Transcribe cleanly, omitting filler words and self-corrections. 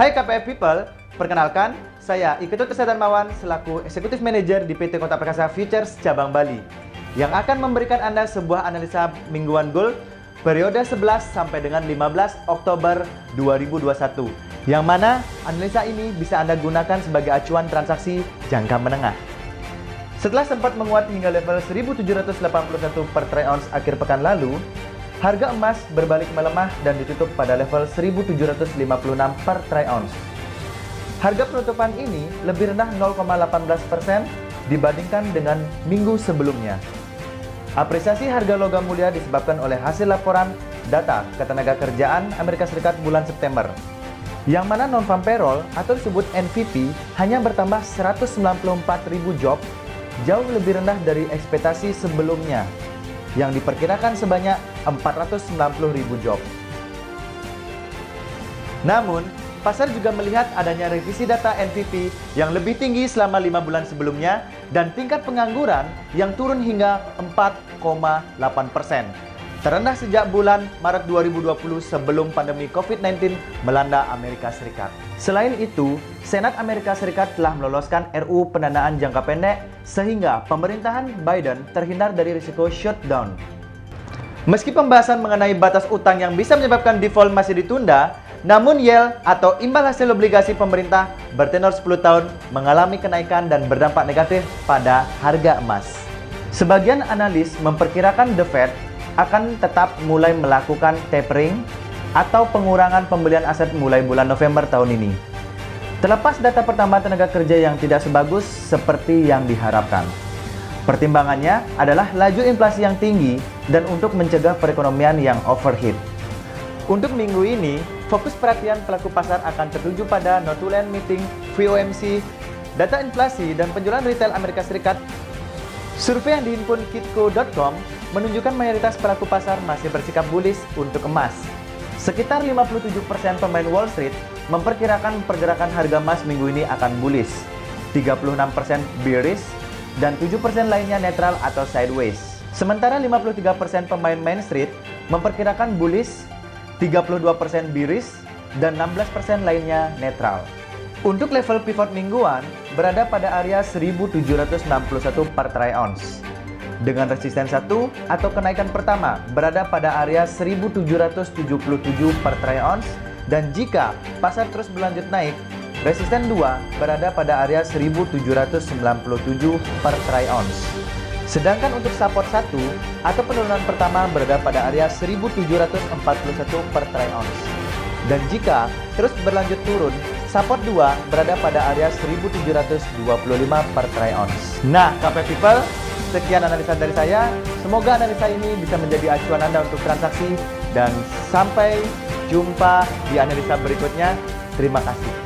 Hai KPF People, perkenalkan, saya Iketut Darmawan selaku Eksekutif Manager di PT Kota Perkasa Futures Cabang Bali yang akan memberikan Anda sebuah analisa mingguan gold periode 11 sampai dengan 15 Oktober 2021 yang mana analisa ini bisa Anda gunakan sebagai acuan transaksi jangka menengah. Setelah sempat menguat hingga level 1781 per troy ounce akhir pekan lalu, harga emas berbalik melemah dan ditutup pada level 1756 per troy ounce. Harga penutupan ini lebih rendah 0,18% dibandingkan dengan minggu sebelumnya. Apresiasi harga logam mulia disebabkan oleh hasil laporan data ketenagakerjaan Amerika Serikat bulan September, yang mana non-farm payroll atau disebut NFP hanya bertambah 194.000 job, jauh lebih rendah dari ekspektasi sebelumnya yang diperkirakan sebanyak 490.000 job. Namun, pasar juga melihat adanya revisi data NFP yang lebih tinggi selama 5 bulan sebelumnya dan tingkat pengangguran yang turun hingga 4,8%. Terendah sejak bulan Maret 2020 sebelum pandemi COVID-19 melanda Amerika Serikat. Selain itu, Senat Amerika Serikat telah meloloskan RUU pendanaan jangka pendek sehingga pemerintahan Biden terhindar dari risiko shutdown. Meski pembahasan mengenai batas utang yang bisa menyebabkan default masih ditunda, namun yield atau imbal hasil obligasi pemerintah bertenor 10 tahun mengalami kenaikan dan berdampak negatif pada harga emas. Sebagian analis memperkirakan The Fed akan tetap mulai melakukan tapering atau pengurangan pembelian aset mulai bulan November tahun ini. Terlepas data pertambahan tenaga kerja yang tidak sebagus seperti yang diharapkan. Pertimbangannya adalah laju inflasi yang tinggi dan untuk mencegah perekonomian yang overheat. Untuk minggu ini, fokus perhatian pelaku pasar akan tertuju pada notulen meeting FOMC, data inflasi dan penjualan retail Amerika Serikat. Survei yang dihimpun Kitco.com menunjukkan mayoritas pelaku pasar masih bersikap bullish untuk emas. Sekitar 57% pemain Wall Street memperkirakan pergerakan harga emas minggu ini akan bullish, 36% bearish, dan 7% lainnya netral atau sideways. Sementara 53% pemain Main Street memperkirakan bullish, 32% bearish, dan 16% lainnya netral. Untuk level pivot mingguan berada pada area 1761 per troy ounce. Dengan resisten 1 atau kenaikan pertama berada pada area 1777 per troy ounce, dan jika pasar terus berlanjut naik, resisten 2 berada pada area 1797 per troy ounce. Sedangkan untuk support 1 atau penurunan pertama berada pada area 1741 per troy ounce. Dan jika terus berlanjut turun, support 2 berada pada area 1725 per troy ounce. Nah, KPF People, sekian analisa dari saya. Semoga analisa ini bisa menjadi acuan Anda untuk transaksi dan sampai jumpa di analisa berikutnya. Terima kasih.